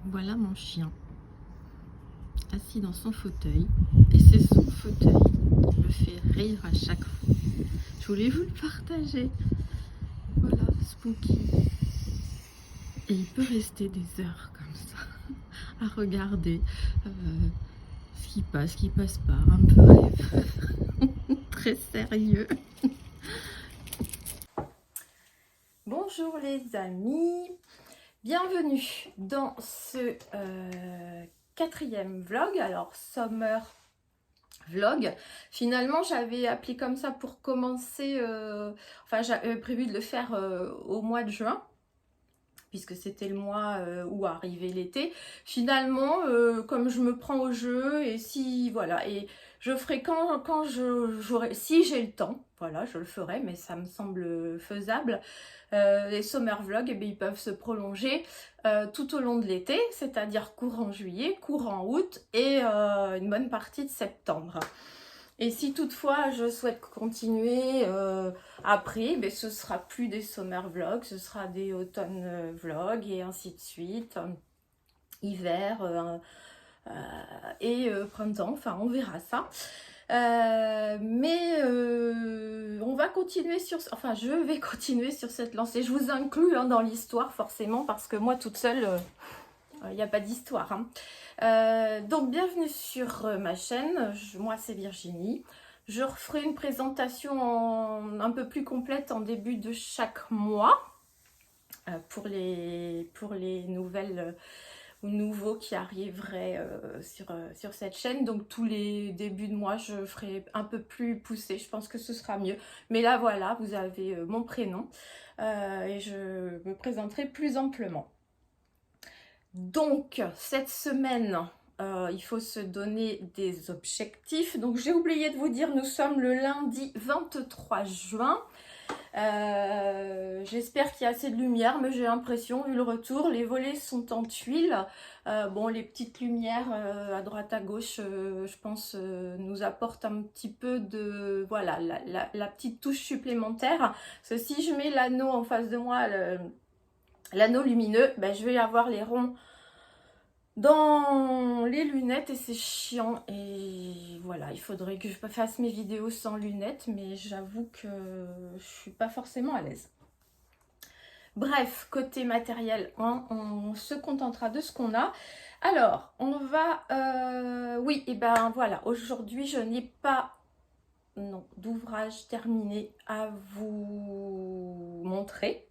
Voilà mon chien, assis dans son fauteuil, et c'est son fauteuil qui me fait rire à chaque fois. Je voulais vous le partager. Voilà, Spooky. Et il peut rester des heures comme ça, à regarder ce qui passe pas, un peu rêveur, très sérieux. Bonjour les amis, bienvenue dans ce quatrième vlog, alors Summer Vlog. Finalement j'avais appelé comme ça pour commencer, enfin j'avais prévu de le faire au mois de juin, puisque c'était le mois où arrivait l'été. Finalement, comme je me prends au jeu, et si, voilà, et je ferai quand j'aurai, si j'ai le temps, voilà, je le ferai, mais ça me semble faisable. Les summer vlogs, eh bien, ils peuvent se prolonger tout au long de l'été, c'est-à-dire courant juillet, courant août et une bonne partie de septembre. Et si toutefois je souhaite continuer après, ben, ce sera plus des summer vlogs, ce sera des automne vlogs et ainsi de suite, hiver et printemps, enfin on verra ça. Mais on va continuer sur, enfin je vais continuer sur cette lancée. Je vous inclus dans l'histoire forcément parce que moi toute seule, il n'y a pas d'histoire. Donc bienvenue sur ma chaîne, moi c'est Virginie. Je referai une présentation un peu plus complète en début de chaque mois pour les nouvelles ou nouveaux qui arriveraient sur cette chaîne. Donc tous les débuts de mois je ferai un peu plus poussé, je pense que ce sera mieux. Mais là voilà, vous avez mon prénom et je me présenterai plus amplement. Donc, cette semaine, il faut se donner des objectifs. Donc, j'ai oublié de vous dire, nous sommes le lundi 23 juin. J'espère qu'il y a assez de lumière, mais j'ai l'impression, vu le retour, les volets sont en tuiles. Bon, les petites lumières à droite à gauche, je pense, nous apportent un petit peu de, voilà, la petite touche supplémentaire. Parce que si je mets l'anneau en face de moi, l'anneau lumineux, ben, je vais avoir les ronds dans les lunettes et c'est chiant. Et voilà, il faudrait que je fasse mes vidéos sans lunettes, mais j'avoue que je suis pas forcément à l'aise. Bref, côté matériel, on se contentera de ce qu'on a. Alors, on va... oui, et ben voilà, aujourd'hui je n'ai pas d'ouvrage terminé à vous montrer.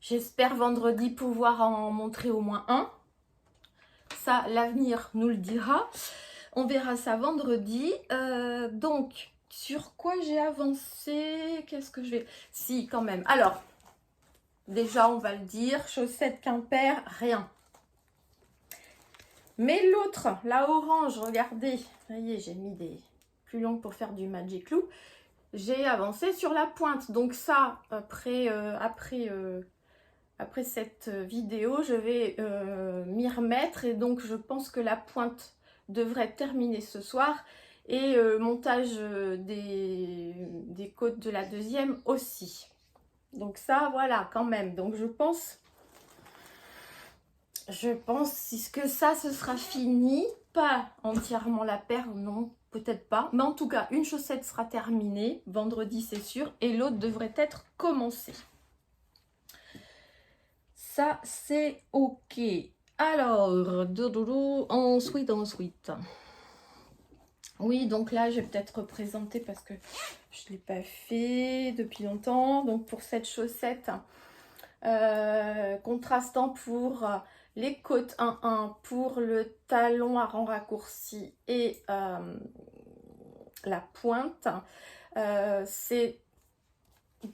J'espère vendredi pouvoir en montrer au moins un. Ça, l'avenir nous le dira. On verra ça vendredi. Donc, sur quoi j'ai avancé? Qu'est-ce que je vais... Si, quand même. Alors, déjà, on va le dire. Chaussettes Quimper, rien. Mais l'autre, la orange, regardez. Ça y est, j'ai mis des plus longues pour faire du Magic Loop. J'ai avancé sur la pointe. Donc ça, après cette vidéo, je vais m'y remettre et donc je pense que la pointe devrait terminer ce soir et montage des côtes de la deuxième aussi. Donc ça, voilà, quand même. Donc je pense que ça, ce sera fini. Pas entièrement la paire, non, peut-être pas. Mais en tout cas, une chaussette sera terminée. Vendredi, c'est sûr. Et l'autre devrait être commencée. Ça, c'est ok. Alors, ensuite. Oui, donc là, je vais peut-être représenter parce que je ne l'ai pas fait depuis longtemps. Donc, pour cette chaussette, contrastant pour les côtes 1-1, pour le talon à rang raccourci et la pointe, c'est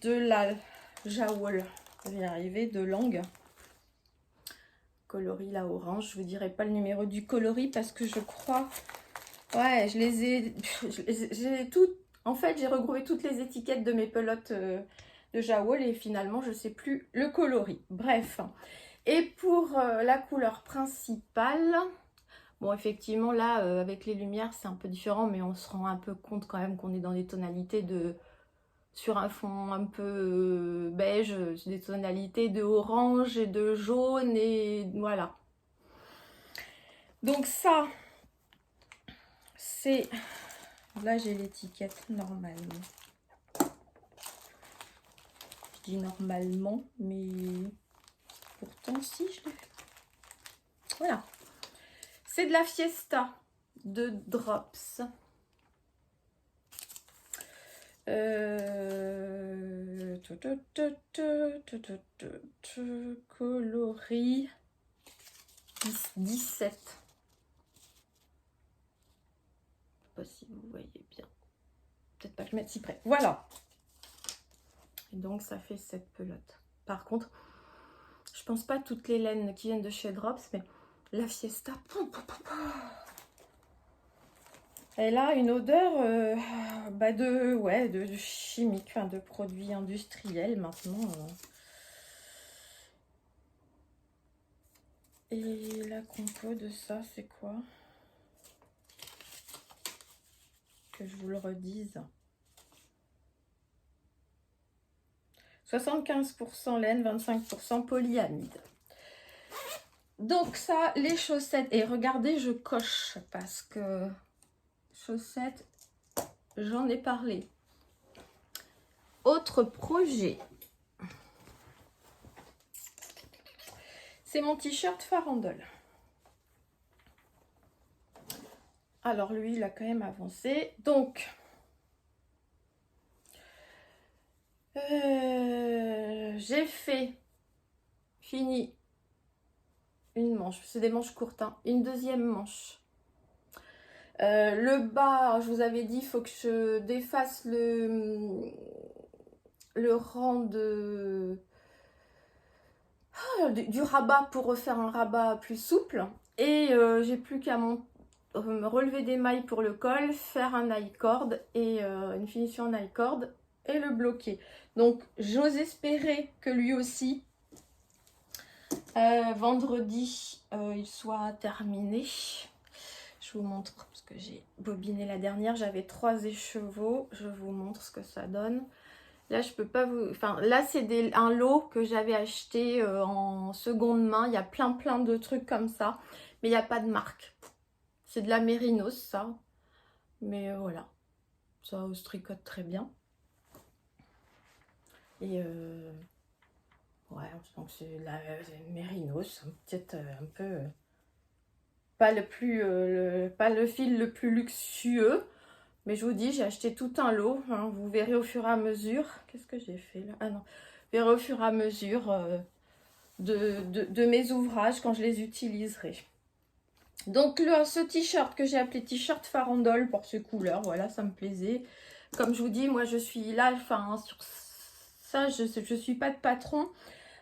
de la Jawol. Je vais y arriver, de langue. Coloris la orange, je vous dirai pas le numéro du coloris parce que je crois, ouais, j'ai tout, en fait j'ai regroupé toutes les étiquettes de mes pelotes de Jawol et finalement je sais plus le coloris. Bref, et pour la couleur principale, bon effectivement là avec les lumières c'est un peu différent, mais on se rend un peu compte quand même qu'on est dans des tonalités de sur un fond un peu beige, des tonalités de orange et de jaune et voilà. Donc ça, c'est... Là, j'ai l'étiquette normalement. Je dis normalement, mais pourtant, si, je l'ai fait. Voilà. C'est de la Fiesta de Drops. Coloris 17. Je sais pas si vous voyez bien. Peut-être pas que je mette si près. Voilà. Et donc ça fait cette pelote. Par contre, je pense pas toutes les laines qui viennent de chez Drops, mais la Fiesta, elle a une odeur de chimique, enfin de produits industriels maintenant. Et la compo de ça, c'est quoi? Que je vous le redise. 75% laine, 25% polyamide. Donc ça, les chaussettes. Et regardez, je coche parce que chaussettes, j'en ai parlé. Autre projet. C'est mon t-shirt farandole. Alors lui, il a quand même avancé. Donc, j'ai fini une manche. C'est des manches courtes, hein. Une deuxième manche. Le bas, je vous avais dit, il faut que je défasse le rang du rabat pour refaire un rabat plus souple. Et j'ai plus qu'à relever des mailles pour le col, faire un I-cord et une finition en I-cord et le bloquer. Donc j'ose espérer que lui aussi, vendredi, il soit terminé. Je vous montre, parce que j'ai bobiné la dernière, j'avais 3 écheveaux, je vous montre ce que ça donne. Là, je peux pas vous... Enfin, là, c'est un lot que j'avais acheté en seconde main. Il y a plein de trucs comme ça, mais il n'y a pas de marque. C'est de la Mérinos, ça. Mais voilà, ça se tricote très bien. Et ouais, donc c'est la Mérinos, peut-être un peu... pas le fil le plus luxueux, mais je vous dis, j'ai acheté tout un lot, hein, vous verrez au fur et à mesure. Qu'est-ce que j'ai fait là? Ah non, vous verrez au fur et à mesure de mes ouvrages quand je les utiliserai. Donc ce t-shirt que j'ai appelé t-shirt farandole pour ses couleurs, voilà, ça me plaisait. Comme je vous dis, moi je suis là, enfin sur ça, je suis pas de patron.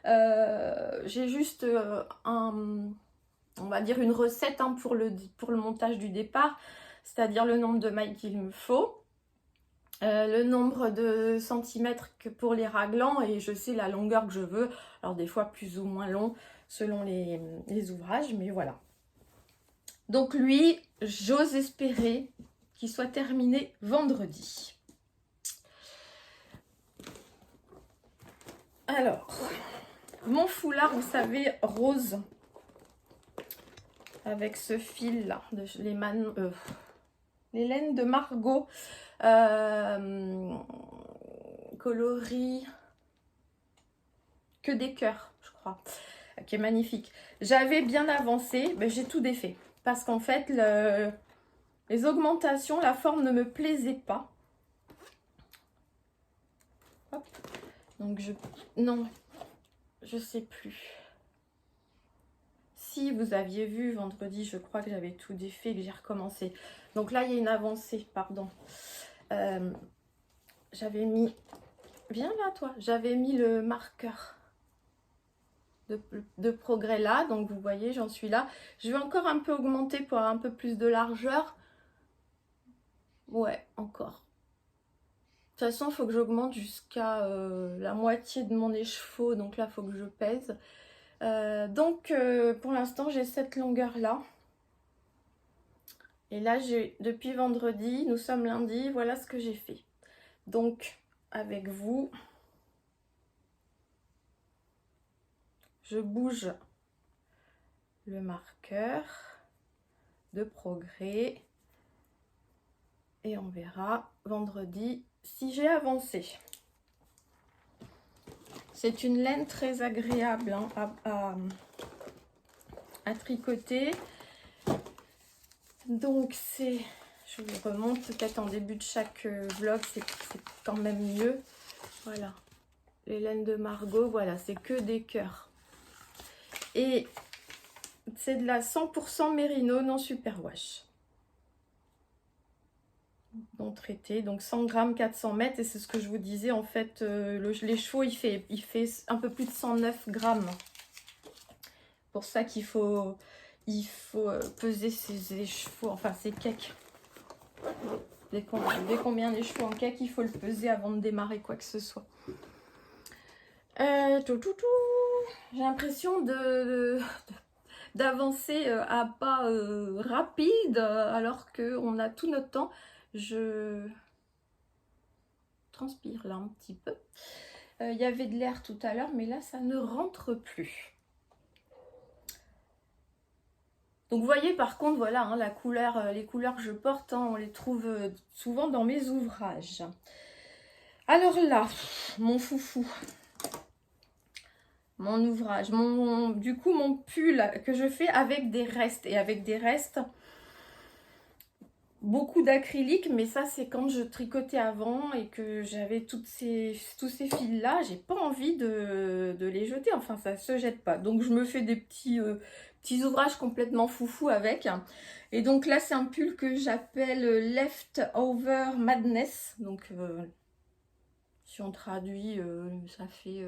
J'ai juste on va dire une recette, hein, pour le montage du départ, c'est-à-dire le nombre de mailles qu'il me faut, le nombre de centimètres que pour les raglans, et je sais la longueur que je veux, alors des fois plus ou moins long selon les ouvrages, mais voilà. Donc lui, j'ose espérer qu'il soit terminé vendredi. Alors, mon foulard, vous savez, rose, avec ce fil là, les laines de Margot, coloris que des cœurs, je crois, qui est magnifique. J'avais bien avancé, mais j'ai tout défait, parce qu'en fait, les augmentations, la forme ne me plaisait pas. Hop. Donc non, je sais plus. Si vous aviez vu vendredi, je crois que j'avais tout défait, que j'ai recommencé. Donc là, il y a une avancée, pardon. J'avais mis... Viens là, toi. J'avais mis le marqueur de progrès là. Donc vous voyez, j'en suis là. Je vais encore un peu augmenter pour avoir un peu plus de largeur. Ouais, encore. De toute façon, il faut que j'augmente jusqu'à la moitié de mon écheveau. Donc là, il faut que je pèse. Pour l'instant, j'ai cette longueur-là. Et là, depuis vendredi, nous sommes lundi, voilà ce que j'ai fait. Donc, avec vous. Je bouge le marqueur de progrès et on verra vendredi si j'ai avancé. C'est une laine très agréable hein, à tricoter. Donc c'est, je vous remonte peut-être en début de chaque vlog, c'est quand même mieux. Voilà, les laines de Margot, voilà, c'est que des cœurs. Et c'est de la 100% mérino non superwash. Non traité, donc 100 grammes, 400 mètres. Et c'est ce que je vous disais, en fait, les chevaux, il fait un peu plus de 109 grammes. Pour ça qu'il faut, peser ses chevaux, enfin ses cakes. Dès qu'on met les chevaux en cake, il faut le peser avant de démarrer quoi que ce soit. J'ai l'impression d'avancer à pas rapide alors qu'on a tout notre temps. Je transpire là un petit peu. Il y avait de l'air tout à l'heure, mais là ça ne rentre plus. Donc vous voyez par contre, voilà, hein, les couleurs que je porte, hein, on les trouve souvent dans mes ouvrages. Alors là, mon foufou, mon ouvrage, du coup mon pull que je fais avec des restes. Et avec des restes, beaucoup d'acrylique, mais ça c'est quand je tricotais avant et que j'avais tous ces fils là, j'ai pas envie de les jeter, enfin ça se jette pas. Donc je me fais des petits ouvrages complètement foufou avec. Et donc là c'est un pull que j'appelle Leftover Madness. Donc si on traduit, ça fait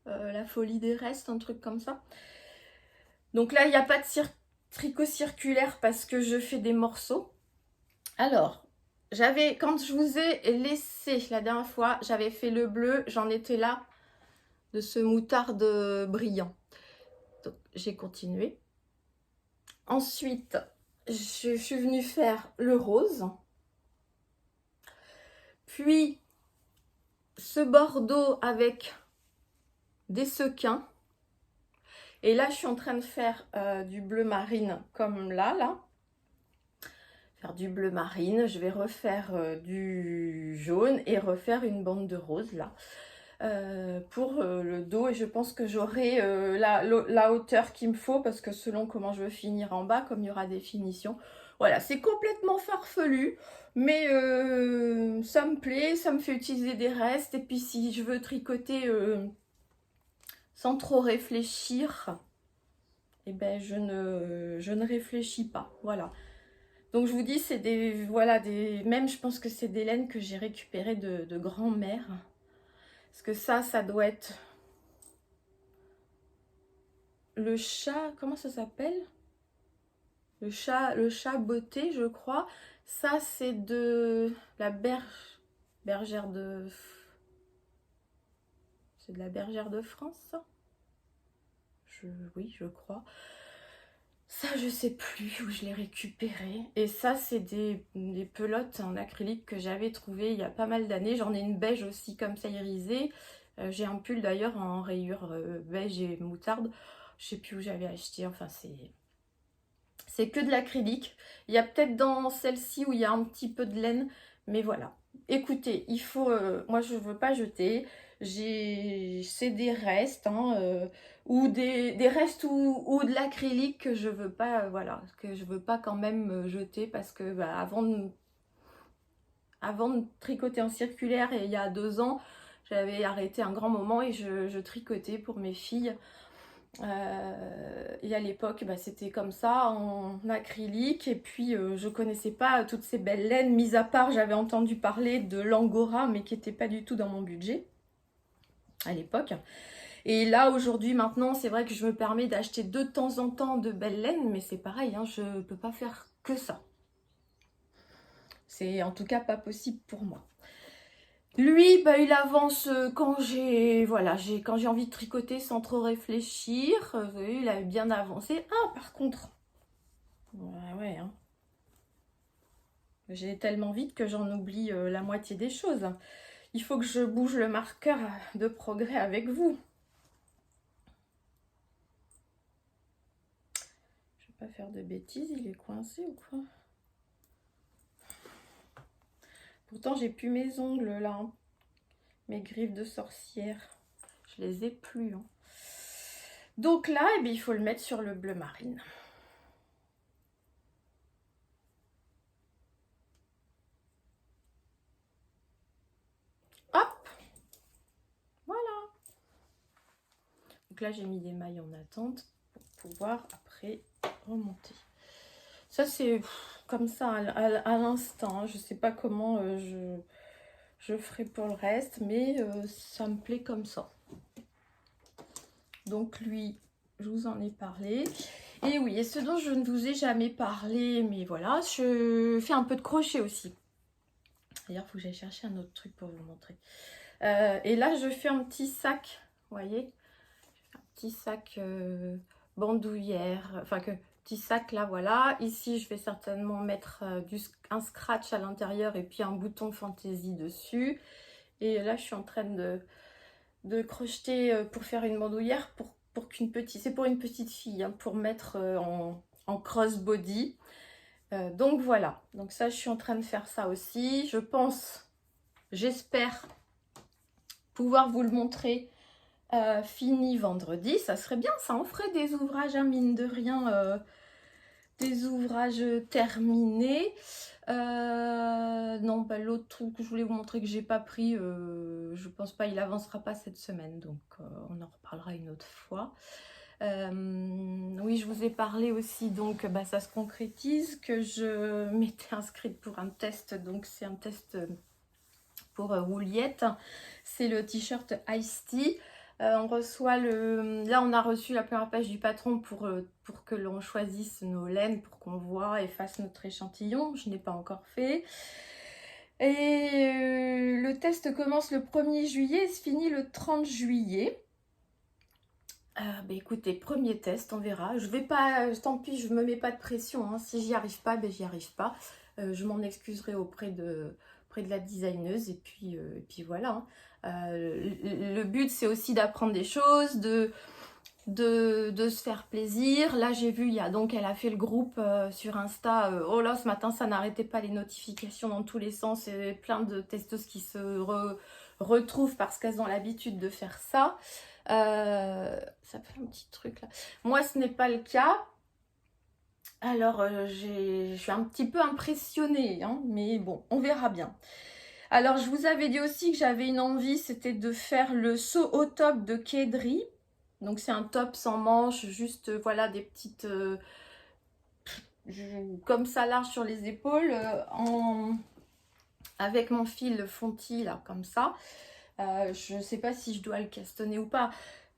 la folie des restes, un truc comme ça. Donc là il n'y a pas de tricot circulaire parce que je fais des morceaux. Alors, quand je vous ai laissé la dernière fois, j'avais fait le bleu, j'en étais là de ce moutarde brillant. Donc, j'ai continué. Ensuite, je suis venue faire le rose. Puis, ce bordeaux avec des sequins. Et là, je suis en train de faire du bleu marine comme là. Faire du bleu marine, je vais refaire du jaune et refaire une bande de rose là pour le dos, et je pense que j'aurai la hauteur qu'il me faut parce que selon comment je veux finir en bas, comme il y aura des finitions, voilà, c'est complètement farfelu mais ça me plaît, ça me fait utiliser des restes. Et puis si je veux tricoter sans trop réfléchir, et ben je ne réfléchis pas, voilà. Donc je vous dis, c'est même je pense que c'est des laines que j'ai récupérées de grand-mère. Parce que ça doit être le chat, comment ça s'appelle? Le chat beauté, je crois. Ça c'est de la bergère de... C'est de la bergère de France, ça? Oui, je crois. Ça, je sais plus où je l'ai récupéré. Et ça, c'est des pelotes en acrylique que j'avais trouvé il y a pas mal d'années. J'en ai une beige aussi, comme ça, irisée. J'ai un pull d'ailleurs en rayure beige et moutarde. Je sais plus où j'avais acheté. Enfin, c'est que de l'acrylique. Il y a peut-être dans celle-ci où il y a un petit peu de laine. Mais voilà. Écoutez, il faut... moi, je ne veux pas jeter. C'est des restes, hein, ou des restes ou de l'acrylique que je veux pas, voilà, que je veux pas quand même jeter parce que bah, avant de tricoter en circulaire, et il y a 2 ans, j'avais arrêté un grand moment et je tricotais pour mes filles. Et à l'époque, bah, c'était comme ça, en acrylique. Et puis, je connaissais pas toutes ces belles laines, mis à part, j'avais entendu parler de l'Angora, mais qui n'était pas du tout dans mon budget à l'époque. Et là aujourd'hui maintenant c'est vrai que je me permets d'acheter de temps en temps de belles laines, mais c'est pareil, hein, je ne peux pas faire que ça. C'est en tout cas pas possible pour moi. Lui, bah, il avance quand j'ai envie de tricoter sans trop réfléchir. Vous voyez, il a bien avancé. Ah, par contre, ouais, hein. J'ai tellement vite que j'en oublie la moitié des choses. il faut que je bouge le marqueur de progrès avec vous. Je vais pas faire de bêtises, il est coincé ou quoi? Pourtant, j'ai plus mes ongles là, hein. Mes griffes de sorcière. Je les ai plus. Hein. Donc là, eh bien, il faut le mettre sur le bleu marine. Hop! Voilà. Donc là, j'ai mis des mailles en attente pour pouvoir après remonter. Ça, c'est comme ça à l'instant. Hein. Je ne sais pas comment je ferai pour le reste, mais ça me plaît comme ça. Donc lui, je vous en ai parlé. Et oui, et ce dont je ne vous ai jamais parlé, mais voilà, je fais un peu de crochet aussi. D'ailleurs, il faut que j'aille chercher un autre truc pour vous montrer. Et là, je fais un petit sac, vous voyez, un petit sac bandoulière, enfin que petit sac là, voilà. Ici, je vais certainement mettre un scratch à l'intérieur et puis un bouton fantaisie dessus. Et là, je suis en train de crocheter pour faire une bandoulière pour qu'une petite, c'est pour une petite fille, hein, pour mettre en crossbody. Donc voilà, donc ça, je suis en train de faire ça aussi. Je pense, j'espère pouvoir vous le montrer fini vendredi. Ça serait bien, ça en ferait des ouvrages, hein, mine de rien, des ouvrages terminés. Non, bah, l'autre truc que je voulais vous montrer que j'ai pas pris, je pense pas, il avancera pas cette semaine, donc on en reparlera une autre fois. Oui, je vous ai parlé aussi, donc bah, ça se concrétise, que je m'étais inscrite pour un test, donc c'est un test pour Wouliette, c'est le t-shirt Ice Tea. On reçoit là on a reçu la première page du patron pour que l'on choisisse nos laines, pour qu'on voit et fasse notre échantillon. Je n'ai pas encore fait. Et le test commence le 1er juillet et se finit le 30 juillet. Bah écoutez, premier test, on verra. Je vais pas, tant pis, je me mets pas de pression. Hein. Si j'y arrive pas, ben j'y arrive pas. Je m'en excuserai auprès de la designeuse et puis voilà. Hein. Le but c'est aussi d'apprendre des choses, de se faire plaisir. Là j'ai vu, elle a fait le groupe sur Insta. Oh là, ce matin ça n'arrêtait pas les notifications dans tous les sens et plein de testeuses qui se retrouvent parce qu'elles ont l'habitude de faire ça. Ça fait un petit truc là. Moi ce n'est pas le cas. Alors, je suis un petit peu impressionnée, hein, mais bon, on verra bien. Alors, je vous avais dit aussi que j'avais une envie, c'était de faire le saut au top de Kedri. Donc, c'est un top sans manches, juste, voilà, des petites... comme ça, large sur les épaules, avec mon fil fonti, là, comme ça. Je ne sais pas si je dois le castonner ou pas,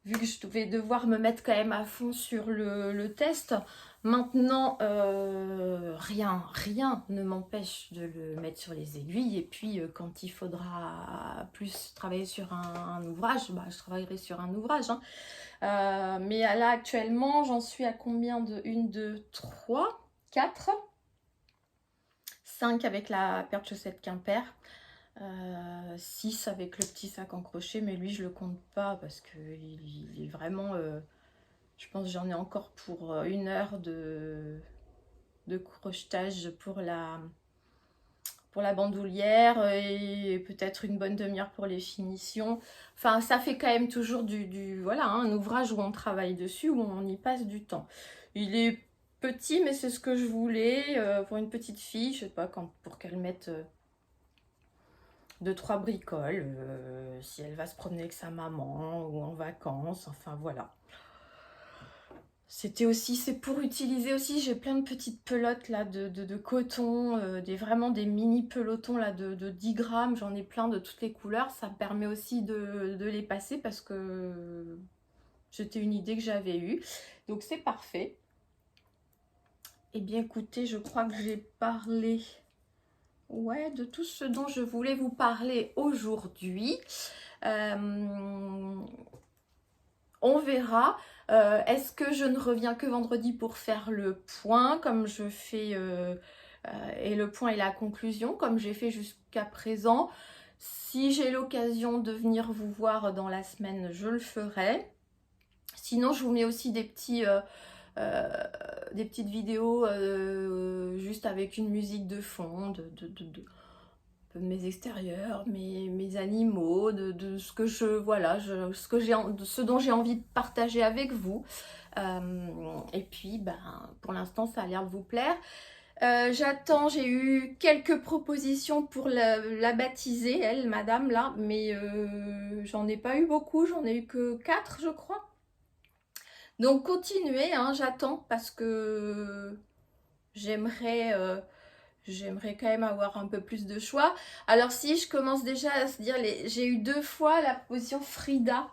vu que je vais devoir me mettre quand même à fond sur le test. Maintenant, rien ne m'empêche de le mettre sur les aiguilles. Et puis, quand il faudra plus travailler sur un ouvrage, bah, je travaillerai sur un ouvrage. Hein. Mais là, actuellement, j'en suis à combien de 1, 2, 3, 4, 5 avec la paire de chaussettes Quimper. 6 avec le petit sac en crochet, mais lui je le compte pas parce que il est vraiment je pense que j'en ai encore pour 1 heure de crochetage pour la bandoulière et peut-être une bonne demi-heure pour les finitions. Enfin, ça fait quand même toujours voilà, hein, un ouvrage où on travaille dessus, où on y passe du temps. Il est petit, mais c'est ce que je voulais pour une petite fille, je sais pas, pour qu'elle mette 2-3 bricoles, si elle va se promener avec sa maman ou en vacances, enfin voilà. C'était aussi, c'est pour utiliser aussi, j'ai plein de petites pelotes là de coton, vraiment des mini pelotons là de 10 grammes, j'en ai plein de toutes les couleurs, ça me permet aussi de les passer parce que c'était une idée que j'avais eue, donc c'est parfait. Eh bien écoutez, je crois que j'ai parlé... Ouais, de tout ce dont je voulais vous parler aujourd'hui. On verra. Est-ce que je ne reviens que vendredi pour faire le point, comme je fais, et le point et la conclusion, comme j'ai fait jusqu'à présent? Si j'ai l'occasion de venir vous voir dans la semaine, je le ferai. Sinon, je vous mets aussi des petites vidéos juste avec une musique de fond, de mes extérieurs, mes animaux, de ce que ce dont j'ai envie de partager avec vous. Et puis, pour l'instant, ça a l'air de vous plaire. J'attends, j'ai eu quelques propositions pour la baptiser, elle, madame, là, mais j'en ai pas eu beaucoup, j'en ai eu que 4, je crois. Donc, continuez, hein, j'attends, parce que j'aimerais quand même avoir un peu plus de choix. Alors, si je commence déjà à se dire, j'ai eu 2 fois la position Frida.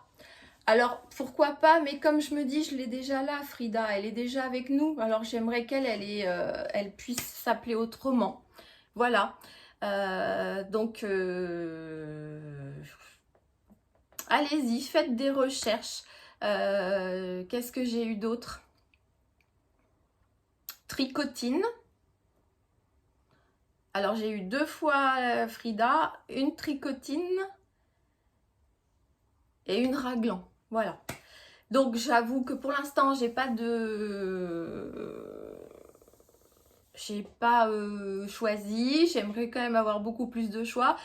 Alors, pourquoi pas, mais comme je me dis, je l'ai déjà là, Frida, elle est déjà avec nous. Alors, j'aimerais elle puisse s'appeler autrement. Voilà. Allez-y, faites des recherches. Qu'est-ce que j'ai eu d'autre? Tricotine. Alors, j'ai eu 2 fois Frida, une tricotine et une raglan. Voilà. Donc, j'avoue que pour l'instant, j'ai pas choisi. J'aimerais quand même avoir beaucoup plus de choix.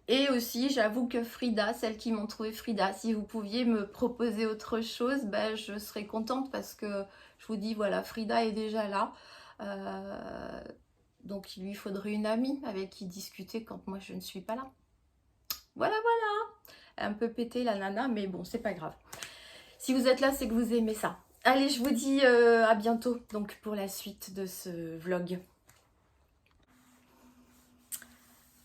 Et aussi, j'avoue que Frida, celles qui m'ont trouvé Frida, si vous pouviez me proposer autre chose, je serais contente parce que je vous dis, voilà, Frida est déjà là. Donc, il lui faudrait une amie avec qui discuter quand moi je ne suis pas là. Voilà, voilà. Un peu pété la nana, mais bon, c'est pas grave. Si vous êtes là, c'est que vous aimez ça. Allez, je vous dis à bientôt donc pour la suite de ce vlog.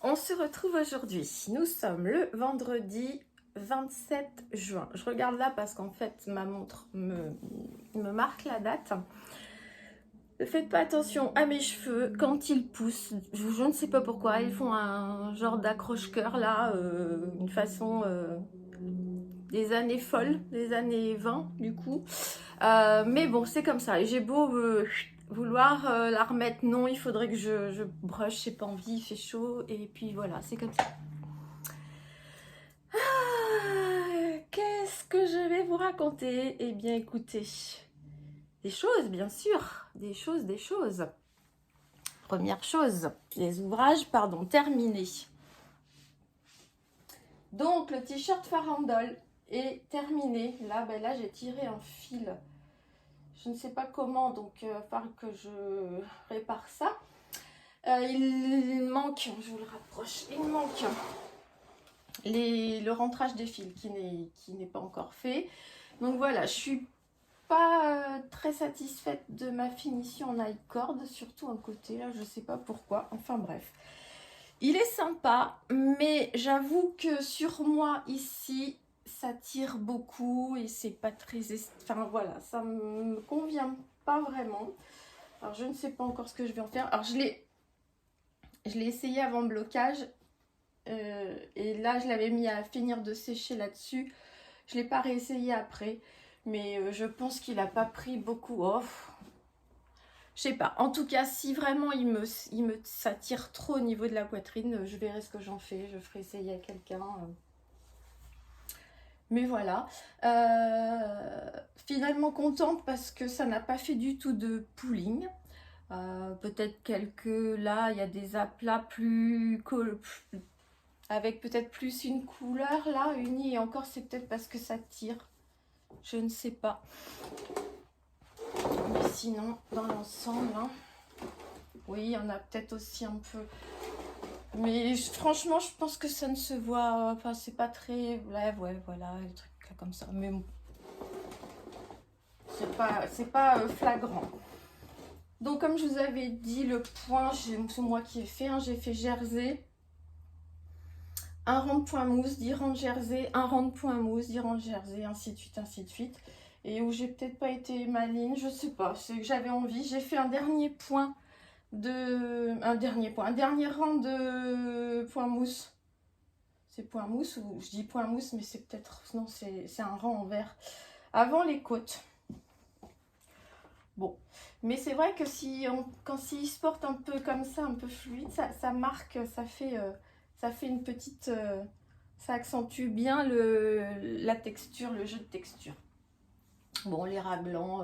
On se retrouve aujourd'hui. Nous sommes le vendredi 27 juin. Je regarde là parce qu'en fait, ma montre me marque la date. Ne faites pas attention à mes cheveux quand ils poussent. Je ne sais pas pourquoi. Ils font un genre d'accroche-cœur là. Une façon des années folles, des années 20 du coup. Mais bon, c'est comme ça. Et j'ai beau vouloir la remettre, non, il faudrait que je brush, j'ai pas envie, il fait chaud. Et puis voilà, c'est comme ça. Qu'est-ce que je vais vous raconter? Eh bien, écoutez, des choses, bien sûr. Des choses. Première chose, les ouvrages, terminés. Donc, le t-shirt farandole est terminé. Là, là j'ai tiré un fil. Je ne sais pas comment, donc il va falloir que je répare ça. Il manque, je vous le rapproche, il manque le rentrage des fils qui n'est pas encore fait. Donc voilà, je suis pas très satisfaite de ma finition en high-cord, surtout un côté là, je sais pas pourquoi. Enfin bref, il est sympa, mais j'avoue que sur moi ici, ça tire beaucoup et c'est pas très... Enfin voilà, ça me convient pas vraiment. Alors je ne sais pas encore ce que je vais en faire. Alors je l'ai essayé avant le blocage. Et là je l'avais mis à finir de sécher là-dessus. Je ne l'ai pas réessayé après. Mais je pense qu'il n'a pas pris beaucoup off. Je sais pas. En tout cas, si vraiment ça tire trop au niveau de la poitrine, je verrai ce que j'en fais. Je ferai essayer à quelqu'un. Mais voilà. Finalement contente parce que ça n'a pas fait du tout de pooling. Peut-être là, il y a des aplats avec peut-être plus une couleur là, unie. Et encore, c'est peut-être parce que ça tire. Je ne sais pas. Mais sinon, dans l'ensemble, hein, oui, il y en a peut-être aussi un peu. Mais franchement, je pense que ça ne se voit. Enfin, c'est pas très. Ouais, voilà, des trucs comme ça. Mais bon, c'est pas flagrant. Donc, comme je vous avais dit, le point, c'est moi qui ai fait. Hein, j'ai fait jersey. Un rang de point mousse, 10 rangs de jersey, un rang de point mousse, 10 rangs de jersey, ainsi de suite, ainsi de suite. Et où j'ai peut-être pas été maligne, je sais pas, c'est que j'avais envie. J'ai fait un dernier rang de point mousse. C'est point mousse ou je dis point mousse, mais c'est peut-être, non, c'est un rang en vert. Avant les côtes. Bon, mais c'est vrai que quand s'il se porte un peu comme ça, un peu fluide, ça marque, ça fait Ça fait une petite... ça accentue bien la texture, le jeu de texture. Bon, les raglans,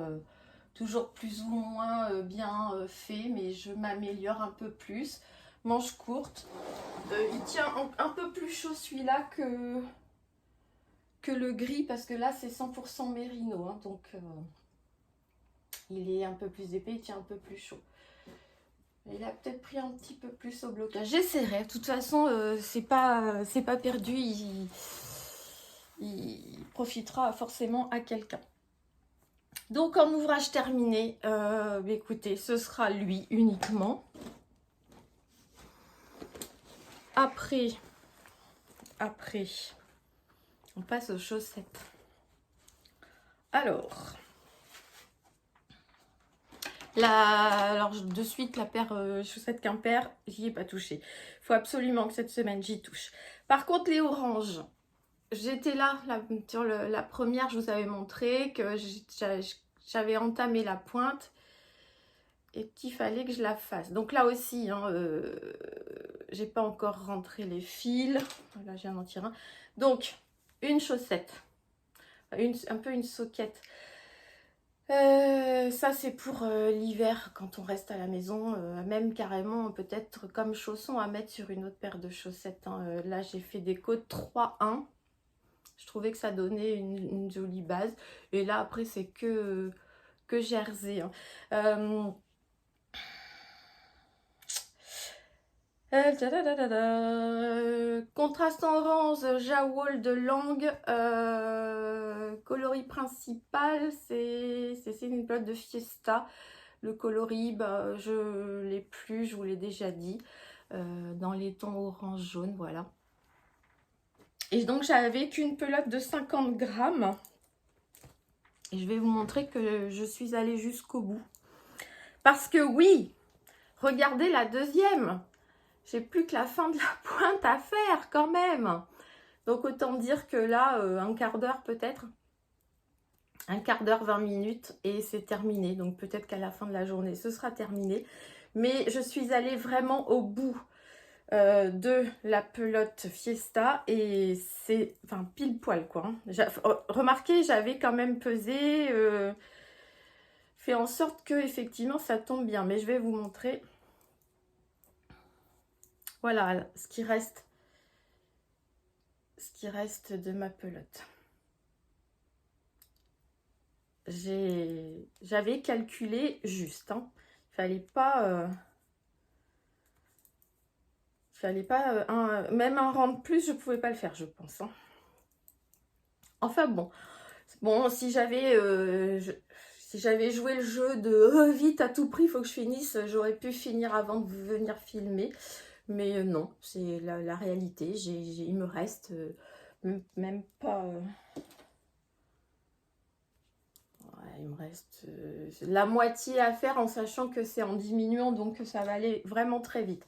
toujours plus ou moins bien fait, mais je m'améliore un peu plus. Manche courte. Il tient un peu plus chaud celui-là que le gris, parce que là c'est 100% mérino, hein, donc il est un peu plus épais, il tient un peu plus chaud. Il a peut-être pris un petit peu plus au blocage. J'essaierai. De toute façon, c'est pas perdu. Il profitera forcément à quelqu'un. Donc, en ouvrage terminé, écoutez, ce sera lui uniquement. Après, on passe aux chaussettes. Alors... alors de suite la paire chaussettes Quimper, j'y ai pas touché. Il faut absolument que cette semaine j'y touche. Par contre les oranges, j'étais là sur la première, je vous avais montré que j'avais entamé la pointe et qu'il fallait que je la fasse. Donc là aussi, hein, j'ai pas encore rentré les fils. Là, je viens d'en tirer un. Donc une chaussette, un peu une soquette. Ça c'est pour l'hiver quand on reste à la maison, même carrément peut-être comme chausson à mettre sur une autre paire de chaussettes, hein. Là j'ai fait des côtes 3-1, je trouvais que ça donnait une jolie base, et là après c'est que jersey, hein. Contrastant orange, Jawol de Langue, coloris principal, c'est une pelote de Fiesta. Le coloris, bah, je l'ai plus, je vous l'ai déjà dit, dans les tons orange jaune, voilà. Et donc j'avais qu'une pelote de 50 grammes. Et je vais vous montrer que je suis allée jusqu'au bout. Parce que oui, regardez la deuxième. J'ai plus que la fin de la pointe à faire quand même. Donc autant dire que là, un quart d'heure peut-être. Un quart d'heure, 20 minutes et c'est terminé. Donc peut-être qu'à la fin de la journée, ce sera terminé. Mais je suis allée vraiment au bout de la pelote Fiesta. Et c'est, enfin, pile poil quoi. Remarquez, j'avais quand même pesé, fait en sorte que effectivement ça tombe bien. Mais je vais vous montrer. Voilà ce qui reste de ma pelote. J'avais calculé juste, hein. Fallait pas même un rang de plus, je pouvais pas le faire, je pense, hein. Enfin bon, si j'avais joué le jeu de vite à tout prix, il faut que je finisse, j'aurais pu finir avant de venir filmer. Mais non, c'est la réalité. Il me reste même pas... il me reste la moitié à faire en sachant que c'est en diminuant, donc ça va aller vraiment très vite.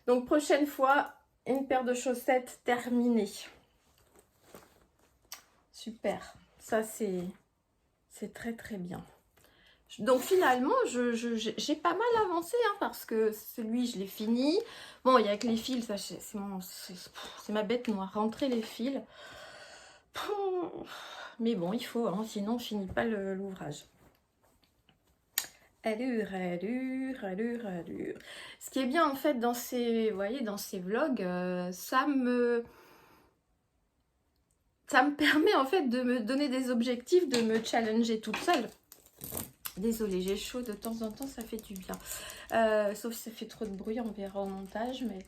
Donc prochaine fois, une paire de chaussettes terminée. Super, ça c'est très très bien. Donc finalement, j'ai pas mal avancé, hein, parce que celui, je l'ai fini. Bon, il y a que les fils, ça c'est ma bête noire. Rentrer les fils. Mais bon, il faut, hein, sinon on finit pas l'ouvrage. Allure. Ce qui est bien en fait dans ces, vous voyez, dans ces vlogs, ça me permet en fait de me donner des objectifs, de me challenger toute seule. Désolée, j'ai chaud de temps en temps, ça fait du bien. Sauf si ça fait trop de bruit, on verra au montage. Mais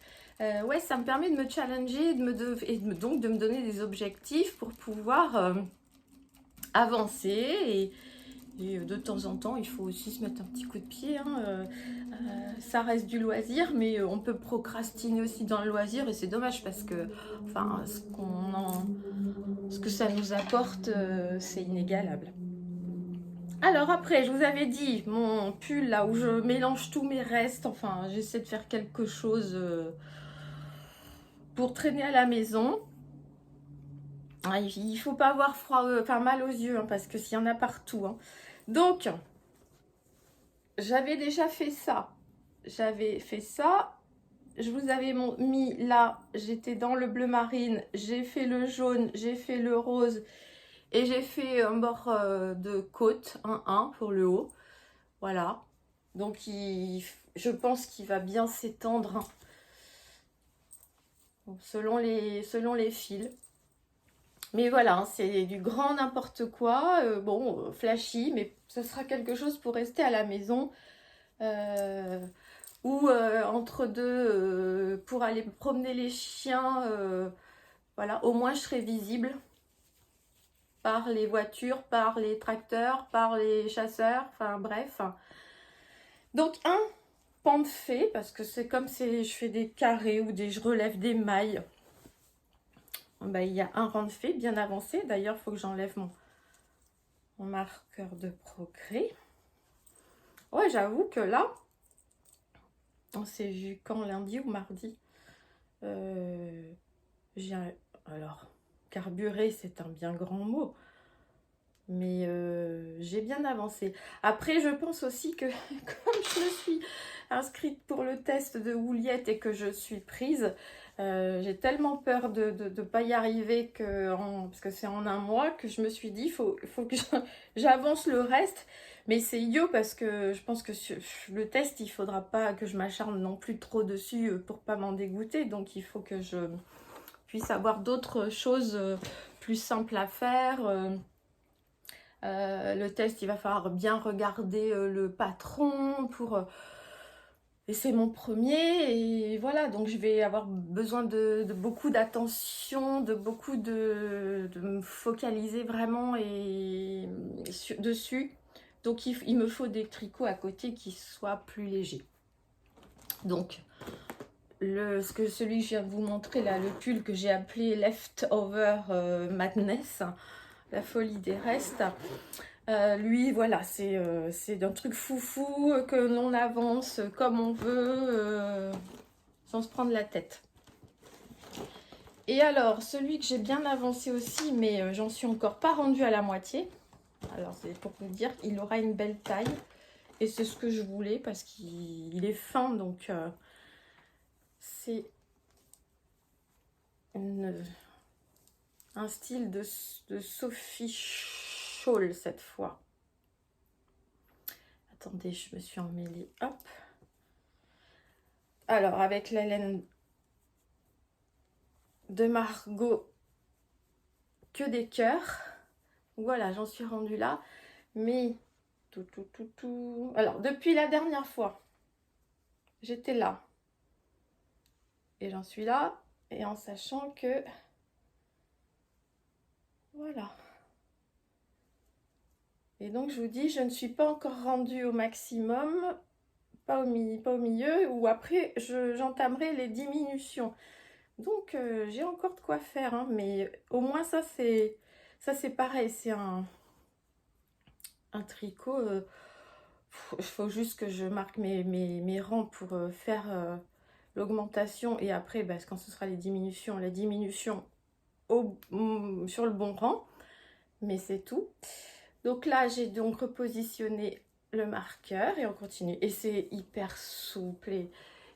ouais, ça me permet de me challenger donc de me donner des objectifs pour pouvoir avancer. Et de temps en temps, il faut aussi se mettre un petit coup de pied, hein. Ça reste du loisir, mais on peut procrastiner aussi dans le loisir. Et c'est dommage parce que enfin, ce que ça nous apporte, c'est inégalable. Alors après, je vous avais dit, mon pull là où je mélange tous mes restes, enfin j'essaie de faire quelque chose pour traîner à la maison. Il faut pas avoir froid, mal aux yeux, hein, parce que s'il y en a partout, hein. Donc, j'avais déjà fait ça. J'avais fait ça je vous avais mis là, j'étais dans le bleu marine, j'ai fait le jaune, j'ai fait le rose et j'ai fait un bord de côte, 1 pour le haut. Voilà. Donc je pense qu'il va bien s'étendre hein, selon les fils. Mais voilà, hein, c'est du grand n'importe quoi. Bon, flashy, mais ce sera quelque chose pour rester à la maison. Ou entre deux, pour aller promener les chiens. Voilà, au moins je serai visible par les voitures, par les tracteurs, par les chasseurs. Enfin bref. Donc un pan de fée, parce que c'est comme si je fais des carrés ou je relève des mailles. Ben, il y a un rang de fée bien avancé. D'ailleurs, il faut que j'enlève mon marqueur de progrès. Ouais, j'avoue que là, on s'est vu quand, lundi ou mardi. Alors, carburer, c'est un bien grand mot. Mais j'ai bien avancé. Après, je pense aussi que comme je me suis inscrite pour le test de Houliette et que je suis prise, j'ai tellement peur de ne pas y arriver parce que c'est en 1 mois que je me suis dit, faut que j'avance le reste. Mais c'est idiot parce que je pense que le test, il faudra pas que je m'acharne non plus trop dessus pour pas m'en dégoûter. Donc il faut que je puisse avoir d'autres choses plus simples à faire. Le test, il va falloir bien regarder le patron et c'est mon premier. Et voilà, donc je vais avoir besoin de beaucoup d'attention, de beaucoup de me focaliser vraiment dessus. Donc il me faut des tricots à côté qui soient plus légers. Donc celui que je viens de vous montrer là, le pull que j'ai appelé Leftover Madness, la folie des restes. Lui, voilà, c'est un truc foufou que l'on avance comme on veut, sans se prendre la tête. Et alors, celui que j'ai bien avancé aussi, mais j'en suis encore pas rendue à la moitié. Alors, c'est pour vous dire qu'il aura une belle taille. Et c'est ce que je voulais parce qu'il est fin, donc c'est un style de Sophie Scholl cette fois. Attendez, je me suis emmêlée. Hop. Alors, avec la laine de Margot, que des cœurs. Voilà, j'en suis rendue là. Mais, alors, depuis la dernière fois, j'étais là. Et j'en suis là. Et en sachant que... Voilà. Et donc, je vous dis, je ne suis pas encore rendue au maximum. Pas au milieu. Ou après, j'entamerai les diminutions. Donc, j'ai encore de quoi faire. Hein, mais au moins, ça, c'est pareil. C'est un tricot. Il faut juste que je marque mes rangs pour faire l'augmentation. Et après, bah, quand ce sera les diminutions sur le bon rang. Mais c'est tout. Donc là, j'ai donc repositionné le marqueur et on continue. Et c'est hyper souple.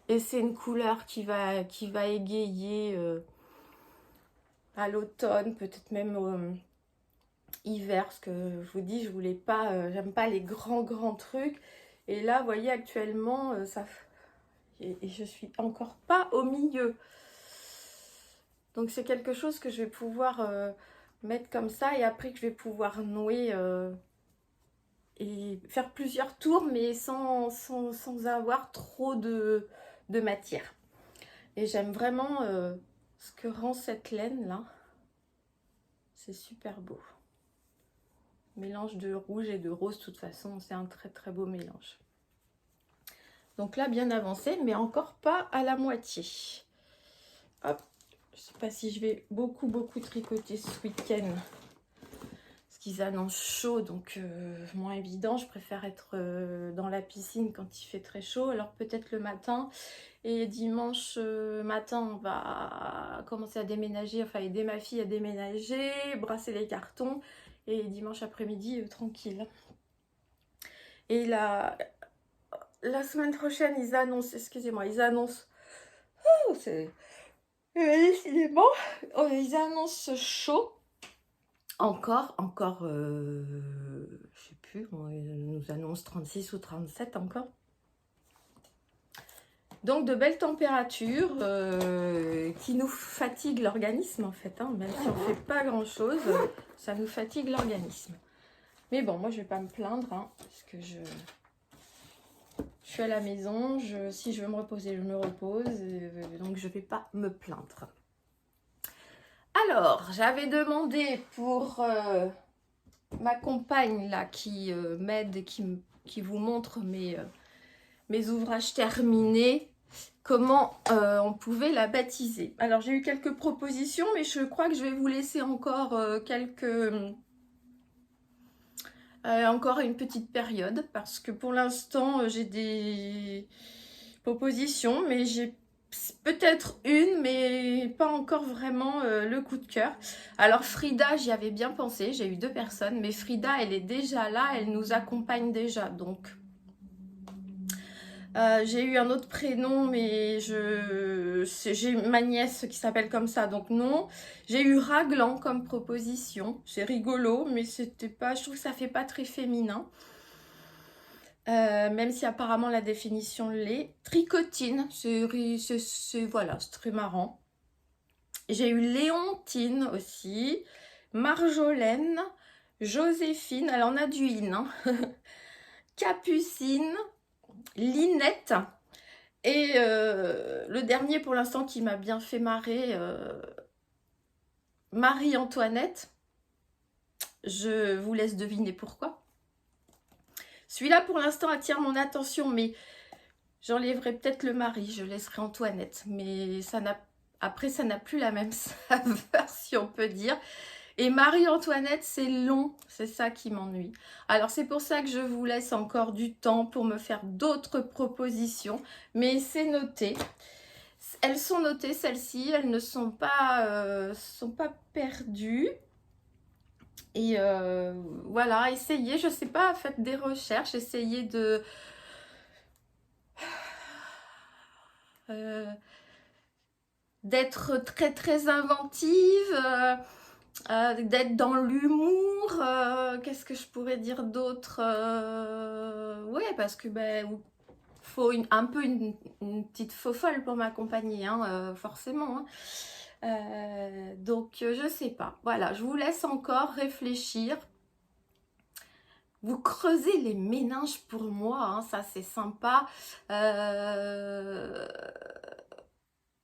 Et c'est une couleur qui va égayer à l'automne, peut-être même hiver. Parce que je vous dis, je voulais pas, j'aime pas les grands trucs. Et là, vous voyez, actuellement, et je suis encore pas au milieu. Donc c'est quelque chose que je vais pouvoir mettre comme ça et après que je vais pouvoir nouer et faire plusieurs tours mais sans avoir trop de matière. Et j'aime vraiment ce que rend cette laine là. C'est super beau. Mélange de rouge et de rose, de toute façon, c'est un très beau mélange. Donc là, bien avancé, mais encore pas à la moitié. Hop, je sais pas si je vais beaucoup tricoter ce week-end. Parce qu'ils annoncent chaud, donc moins évident. Je préfère être dans la piscine quand il fait très chaud. Alors peut-être le matin. Et dimanche matin, on va commencer à déménager, enfin aider ma fille à déménager, brasser les cartons. Et dimanche après-midi, tranquille. Et la semaine prochaine, ils annoncent, excusez-moi, ils annoncent Oh, c'est... décidément, ils annoncent chaud. Encore, je sais plus, ils nous annoncent 36 ou 37 encore. Donc de belles températures qui nous fatiguent l'organisme en fait, hein, même si on ne fait pas grand chose, ça nous fatigue l'organisme. Mais bon, moi je vais pas me plaindre, hein, parce que je suis à la maison, si je veux me reposer, je me repose, donc je vais pas me plaindre. Alors, j'avais demandé pour ma compagne là qui m'aide et qui vous montre mes ouvrages terminés, comment on pouvait la baptiser. Alors j'ai eu quelques propositions, mais je crois que je vais vous laisser encore encore une petite période, parce que pour l'instant j'ai des propositions, mais j'ai peut-être une, mais pas encore vraiment le coup de cœur. Alors Frida, j'y avais bien pensé, j'ai eu 2 personnes, mais Frida, elle est déjà là, elle nous accompagne déjà, donc... j'ai eu un autre prénom, mais j'ai ma nièce qui s'appelle comme ça, donc non. J'ai eu Raglan comme proposition, c'est rigolo, mais c'était pas, je trouve que ça fait pas très féminin. Même si apparemment la définition l'est. Tricotine, voilà, c'est très marrant. J'ai eu Léontine aussi, Marjolaine, Joséphine, alors on a du in, hein. Capucine, Linette, et le dernier pour l'instant qui m'a bien fait marrer, Marie-Antoinette. Je vous laisse deviner pourquoi. Celui-là pour l'instant attire mon attention, mais j'enlèverai peut-être le mari, je laisserai Antoinette. Mais après ça n'a plus la même saveur, si on peut dire. Et Marie-Antoinette, c'est long, c'est ça qui m'ennuie. Alors c'est pour ça que je vous laisse encore du temps pour me faire d'autres propositions, mais c'est noté. Elles sont notées, celles-ci, elles ne sont pas perdues. Et voilà, essayez, je sais pas, faites des recherches, essayez de... d'être très très inventive, d'être dans l'humour, qu'est-ce que je pourrais dire d'autre, ouais, parce que ben, faut un peu une petite faux-folle pour m'accompagner, hein, forcément, hein. Donc je sais pas, voilà, je vous laisse encore réfléchir. Vous creusez les méninges pour moi, hein, ça c'est sympa.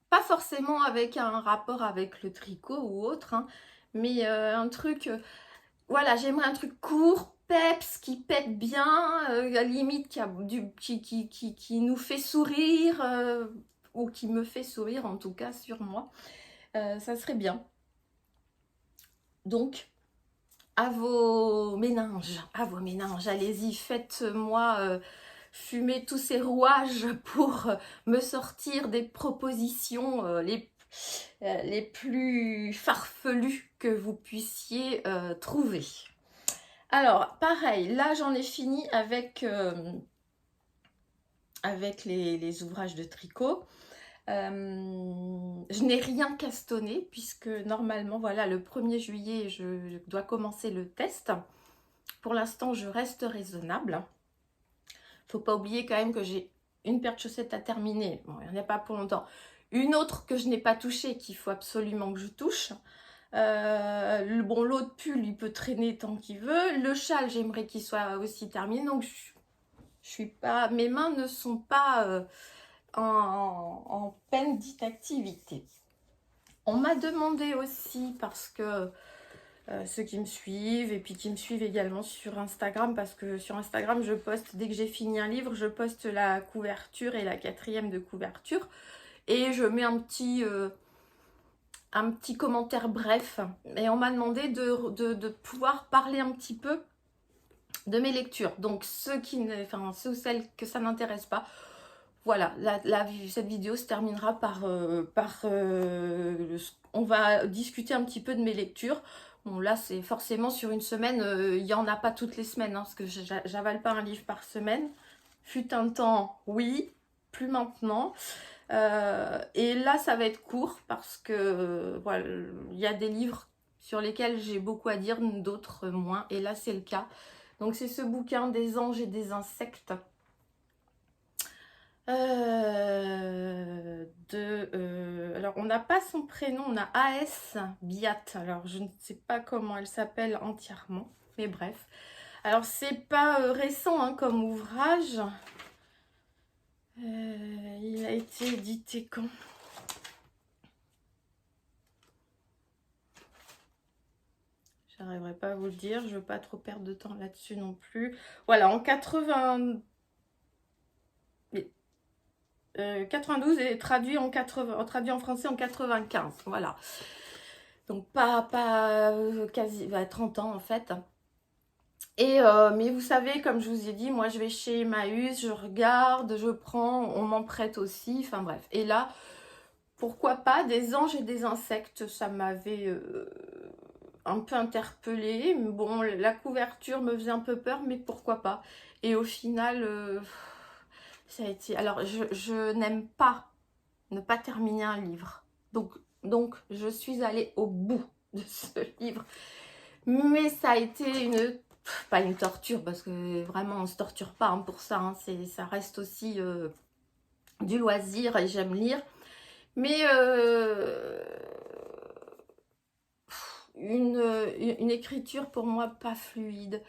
Pas forcément avec un rapport avec le tricot ou autre, hein, mais un truc, voilà, j'aimerais un truc court, peps, qui pète bien, à la limite qui nous fait sourire, ou qui me fait sourire en tout cas sur moi, ça serait bien. Donc, à vos méninges, allez-y, faites-moi fumer tous ces rouages pour me sortir des propositions les plus farfelues que vous puissiez trouver. Alors, pareil, là j'en ai fini avec les ouvrages de tricot. Je n'ai rien castonné puisque normalement, voilà, le 1er juillet, je dois commencer le test. Pour l'instant, je reste raisonnable. Faut pas oublier quand même que j'ai une paire de chaussettes à terminer. Bon, il n'y en a pas pour longtemps. Une autre que je n'ai pas touchée, qu'il faut absolument que je touche. Bon, l'autre pull, il peut traîner tant qu'il veut. Le châle, j'aimerais qu'il soit aussi terminé. Donc, je suis pas, mes mains ne sont pas en peine d'inactivité. On m'a demandé aussi, parce que ceux qui me suivent et puis qui me suivent également sur Instagram, parce que sur Instagram je poste, dès que j'ai fini un livre, je poste la couverture et la 4e de couverture et je mets un petit commentaire bref, et on m'a demandé de pouvoir parler un petit peu de mes lectures. Donc ceux ou celles que ça n'intéresse pas, voilà, cette vidéo se terminera par on va discuter un petit peu de mes lectures. Bon, là, c'est forcément sur une semaine, il n'y en a pas toutes les semaines, hein, parce que j'avale pas un livre par semaine. Fut un temps, oui. plus maintenant. Et là, ça va être court parce que voilà, il y a des livres sur lesquels j'ai beaucoup à dire, d'autres moins. Et là, c'est le cas. Donc, c'est ce bouquin des anges et des insectes. Alors, on n'a pas son prénom, on a A.S. Biat. Alors, je ne sais pas comment elle s'appelle entièrement, mais bref. Alors, c'est pas récent hein, comme ouvrage. Il a été édité quand? J'arriverai pas à vous le dire, je veux pas trop perdre de temps là-dessus non plus. Voilà, en 92 et traduit en français en 95, voilà. Donc pas quasi 30 ans en fait. Et mais vous savez, comme je vous ai dit, moi je vais chez Emmaüs, je regarde, je prends, on m'en prête aussi, enfin bref. Et là, pourquoi pas des anges et des insectes, ça m'avait un peu interpellée. Bon, la couverture me faisait un peu peur, mais pourquoi pas. Et au final, ça a été... Alors, je n'aime pas ne pas terminer un livre. Donc, je suis allée au bout de ce livre. Mais ça a été pas une torture, parce que vraiment, on ne se torture pas hein, pour ça. Hein, ça reste aussi du loisir et j'aime lire. Mais une écriture pour moi pas fluide.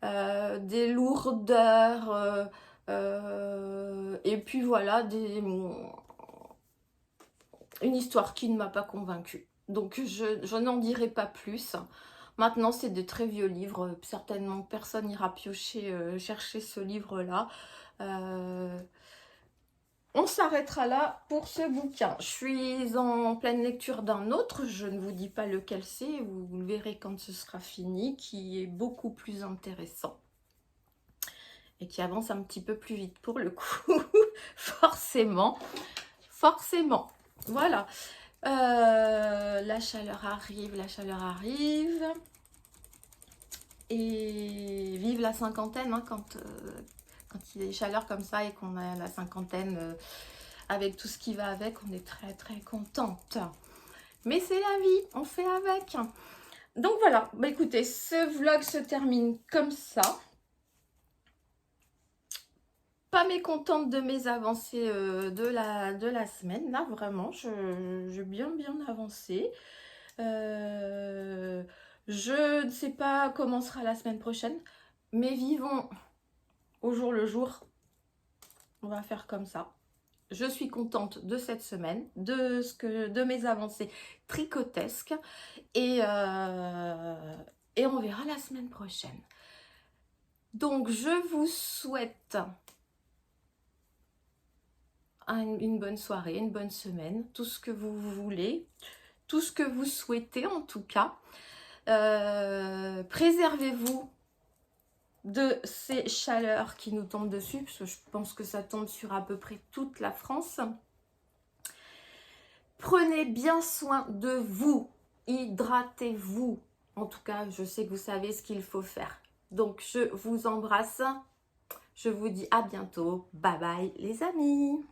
Des lourdeurs. Et puis voilà, une histoire qui ne m'a pas convaincue. Donc je n'en dirai pas plus. Maintenant, c'est de très vieux livres. Certainement, personne n'ira piocher, chercher ce livre-là. On s'arrêtera là pour ce bouquin. Je suis en pleine lecture d'un autre. Je ne vous dis pas lequel c'est. Vous le verrez quand ce sera fini, qui est beaucoup plus intéressant. Et qui avance un petit peu plus vite pour le coup. Forcément. Voilà. La chaleur arrive, et vive la cinquantaine hein, quand il y a des chaleurs comme ça et qu'on a la cinquantaine avec tout ce qui va avec, on est très très contente. Mais c'est la vie, on fait avec. Donc voilà, bah écoutez, ce vlog se termine comme ça. Pas mécontente de mes avancées de la semaine. Là, vraiment, j'ai bien avancé. Je ne sais pas comment sera la semaine prochaine, mais vivons au jour le jour. On va faire comme ça. Je suis contente de cette semaine, de mes avancées tricotesques. Et on verra la semaine prochaine. Donc, je vous souhaite une bonne soirée, une bonne semaine, tout ce que vous voulez, tout ce que vous souhaitez en tout cas. Préservez-vous de ces chaleurs qui nous tombent dessus, parce que je pense que ça tombe sur à peu près toute la France. Prenez bien soin de vous, hydratez-vous. En tout cas, je sais que vous savez ce qu'il faut faire. Donc, je vous embrasse. Je vous dis à bientôt. Bye bye les amis.